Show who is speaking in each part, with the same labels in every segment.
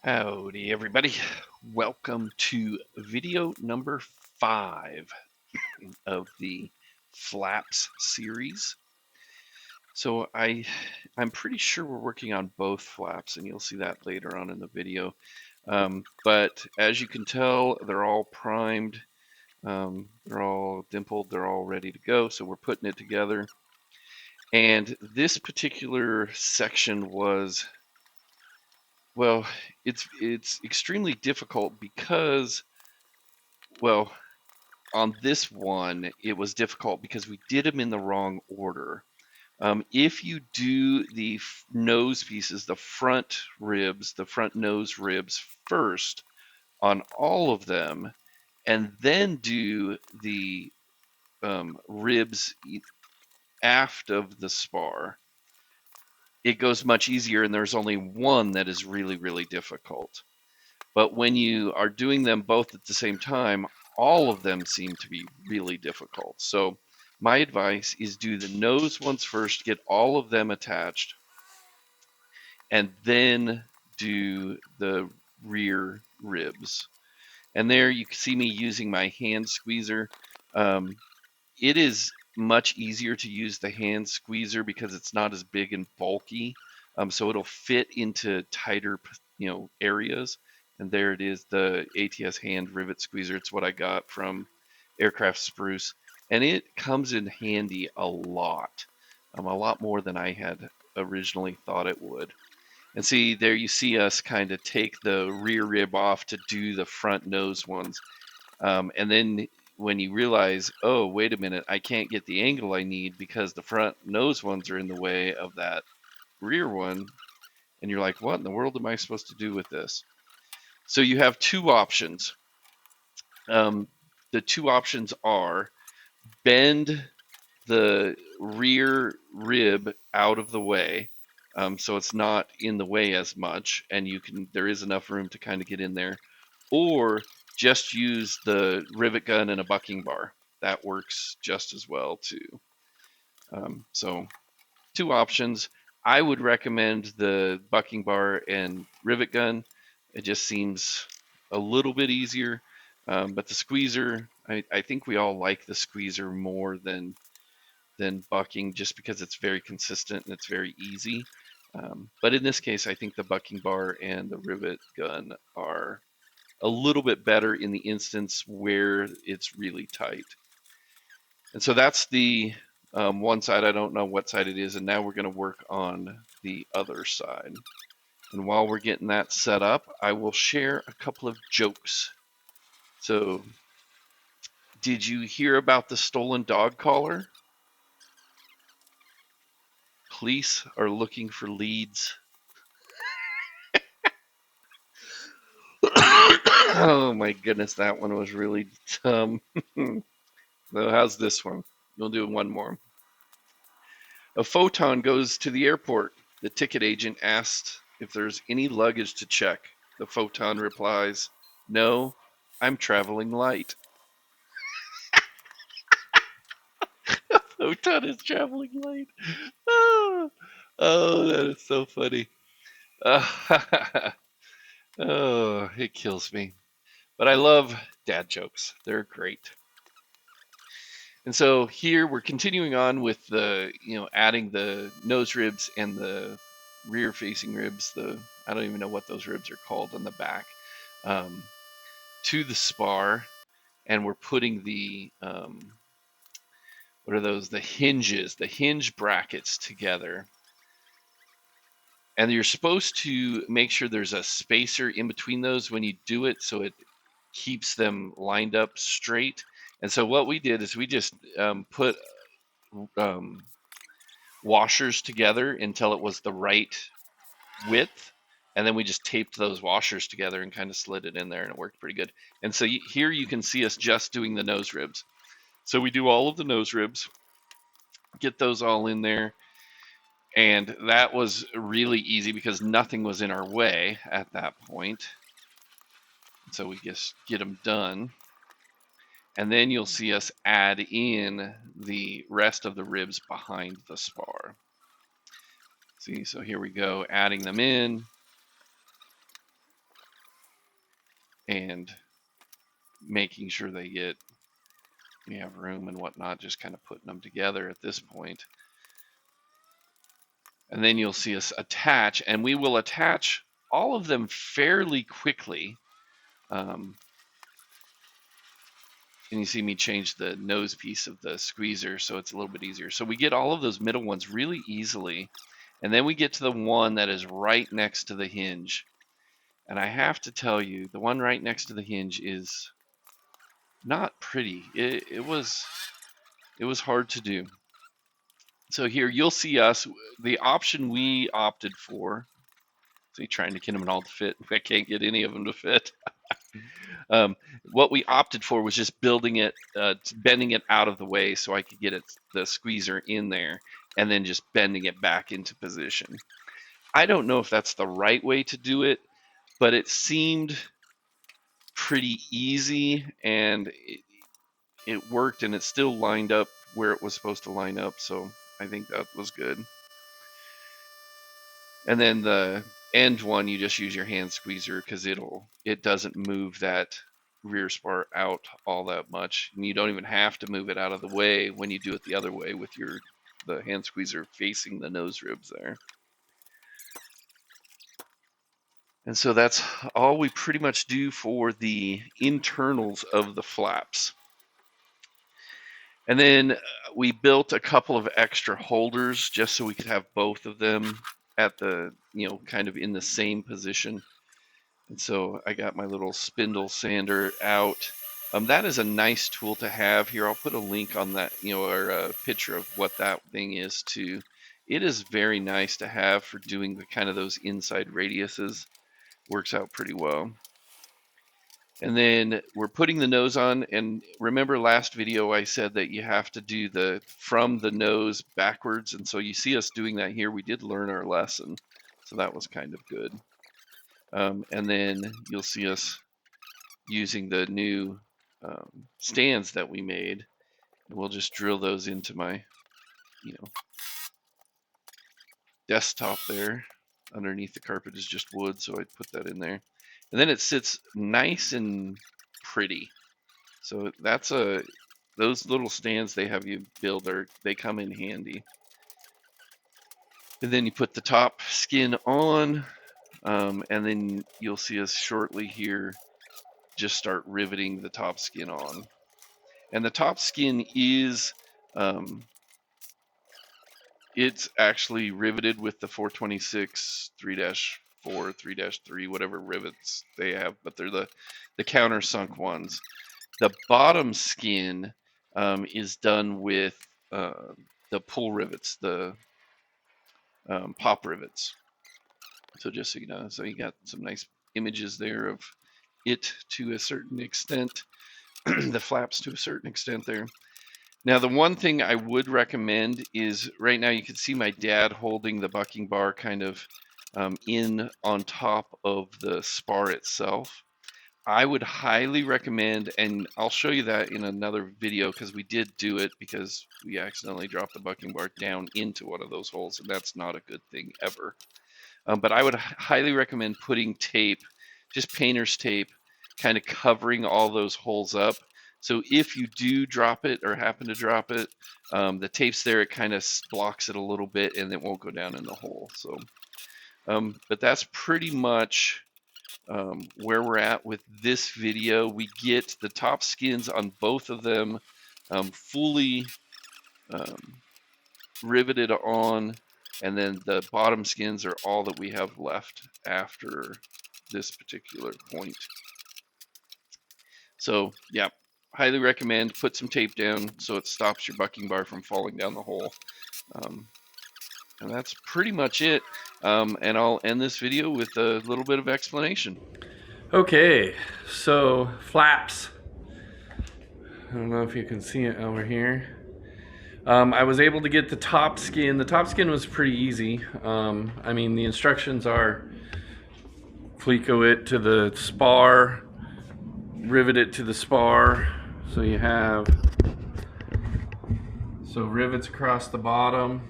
Speaker 1: Howdy, everybody. Welcome to video number 5 of the Flaps series. So I'm pretty sure we're working on both flaps, and you'll see that later on in the video. But as you can tell, they're all primed, they're all dimpled, they're all ready to go. So we're putting it together. And this particular section was, well, it's extremely difficult because, well, on this one, it was difficult because we did them in the wrong order. If you do the nose pieces, the front ribs, the front nose ribs first on all of them, and then do the ribs aft of the spar, it goes much easier, and there's only one that is really, really difficult. But when you are doing them both at the same time, all of them seem to be really difficult. So my advice is do the nose ones first, get all of them attached, and then do the rear ribs. And there you can see me using my hand squeezer. It is much easier to use the hand squeezer because it's not as big and bulky. So it'll fit into tighter, areas. And there it is, the ATS hand rivet squeezer. It's what I got from Aircraft Spruce, and it comes in handy a lot more than I had originally thought it would. And see, there you see us kind of take the rear rib off to do the front nose ones. And then when you realize, oh, wait a minute, I can't get the angle I need because the front nose ones are in the way of that rear one. And you're like, what in the world am I supposed to do with this? So you have two options. The two options are bend the rear rib out of the way, so it's not in the way as much, and there is enough room to kind of get in there, or just use the rivet gun and a bucking bar. That works just as well too. So two options. I would recommend the bucking bar and rivet gun. It just seems a little bit easier. But the squeezer, I think we all like the squeezer more than bucking, just because it's very consistent and it's very easy. But in this case, I think the bucking bar and the rivet gun are a little bit better in the instance where it's really tight. And so that's the one side. I don't know what side it is, and now we're going to work on the other side. And while we're getting that set up, I will share a couple of jokes. So, did you hear about the stolen dog collar? Police are looking for leads. Oh my goodness, that one was really dumb. So how's this one? We'll do one more. A photon goes to the airport. The ticket agent asks if there's any luggage to check. The photon replies, "No, I'm traveling light." Photon is traveling light. Oh, oh, that is so funny. Oh, it kills me. But I love dad jokes. They're great. And so here we're continuing on with adding the nose ribs and the rear facing ribs. I don't even know what those ribs are called on the back, um, to the spar. And we're putting what are those? The hinges, the hinge brackets together. And you're supposed to make sure there's a spacer in between those when you do it, so it keeps them lined up straight. And so what we did is we just put um, washers together until it was the right width, and then we just taped those washers together and kind of slid it in there, and it worked pretty good. And so here you can see us just doing the nose ribs. So we do all of the nose ribs, get those all in there, and that was really easy because nothing was in our way at that point. So we just get them done. And then you'll see us add in the rest of the ribs behind the spar. See, so here we go, adding them in. and making sure we have room and whatnot, just kind of putting them together at this point. And then you'll see us attach, and we will attach all of them fairly quickly. And you see me change the nose piece of the squeezer so it's a little bit easier. So we get all of those middle ones really easily. And then we get to the one that is right next to the hinge. And I have to tell you, the one right next to the hinge is not pretty. It was hard to do. So here you'll see us, the option we opted for. So you're trying to get them all to fit. I can't get any of them to fit. What we opted for was just building it, bending it out of the way so I could get the squeezer in there and then just bending it back into position. I don't know if that's the right way to do it, but it seemed pretty easy, and it worked, and it still lined up where it was supposed to line up, so I think that was good. And then the end one, you just use your hand squeezer because it doesn't move that rear spar out all that much, and you don't even have to move it out of the way when you do it the other way with the hand squeezer facing the nose ribs there. And so that's all we pretty much do for the internals of the flaps. And then we built a couple of extra holders just so we could have both of them at the, kind of in the same position. And so I got my little spindle sander out. That is a nice tool to have here. I'll put a link on that, or a picture of what that thing is too. It is very nice to have for doing the kind of those inside radiuses. Works out pretty well. And then we're putting the nose on, and remember last video I said that you have to do from the nose backwards, and so you see us doing that here. We did learn our lesson, so that was kind of good. And then you'll see us using the new stands that we made, and we'll just drill those into my desktop there. Underneath the carpet is just wood, so I put that in there. And then it sits nice and pretty. So those little stands they have you build, they come in handy. And then you put the top skin on, and then you'll see us shortly here just start riveting the top skin on. And the top skin is it's actually riveted with the 426 3-4, 3-3, whatever rivets they have, but they're the countersunk ones. The bottom skin is done with the pull rivets, the pop rivets. So just so you know, so you got some nice images there of it to a certain extent, the flaps to a certain extent there. Now, the one thing I would recommend is right now you can see my dad holding the bucking bar kind of in on top of the spar itself. I would highly recommend, and I'll show you that in another video because we did do it because we accidentally dropped the bucking bar down into one of those holes, and that's not a good thing ever. But I would highly recommend putting tape, just painter's tape, kind of covering all those holes up. So if you do drop it or happen to drop it, the tape's there, it kind of blocks it a little bit and it won't go down in the hole. So, but that's pretty much where we're at with this video. We get the top skins on both of them fully riveted on, and then the bottom skins are all that we have left after this particular point. So, yeah. Highly recommend put some tape down so it stops your bucking bar from falling down the hole. And that's pretty much it. And I'll end this video with a little bit of explanation.
Speaker 2: Okay, so flaps. I don't know if you can see it over here. I was able to get the top skin. The top skin was pretty easy. I mean, the instructions are Fleco it to the spar, rivet it to the spar. So you have rivets across the bottom,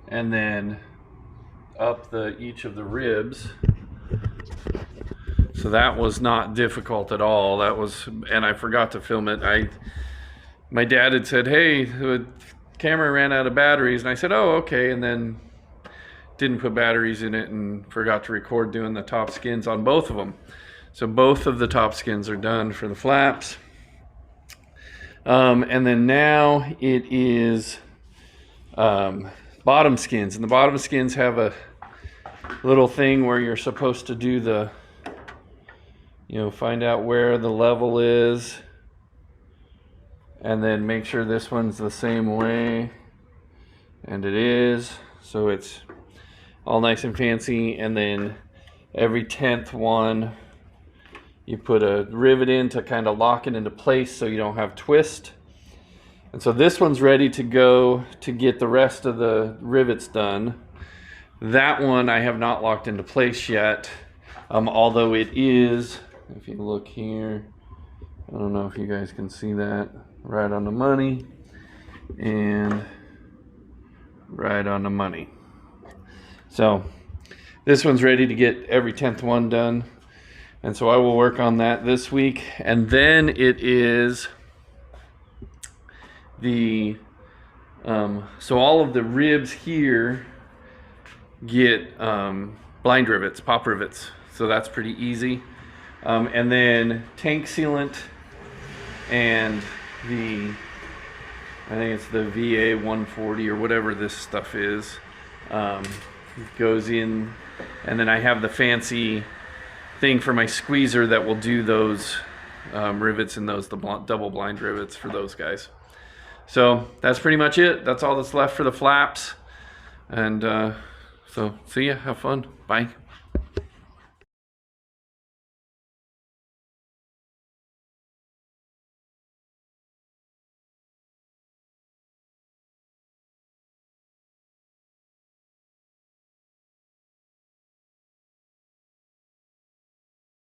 Speaker 2: and then up each of the ribs. So So that was not difficult at all. That was, and I forgot to film it. My dad had said, hey, the camera ran out of batteries, and I said, oh, okay, and then didn't put batteries in it and forgot to record doing the top skins on both of them. So both of the top skins are done for the flaps. And then now it is bottom skins, and the bottom skins have a little thing where you're supposed to do the, find out where the level is, and then make sure this one's the same way, and it is. So it's all nice and fancy, and then every 10th one you put a rivet in to kind of lock it into place so you don't have twist. And so this one's ready to go to get the rest of the rivets done. That one I have not locked into place yet, although it is, if you look here, I don't know if you guys can see that, right on the money and right on the money. So this one's ready to get every 10th one done, and so I will work on that this week. And then it is the so all of the ribs here get blind rivets, pop rivets, so that's pretty easy. And then tank sealant and I think it's the VA-140 or whatever this stuff is, goes in, and then I have the fancy thing for my squeezer that will do those rivets and those double blind rivets for those guys. So that's pretty much it. That's all that's left for the flaps, and so see ya, have fun, bye.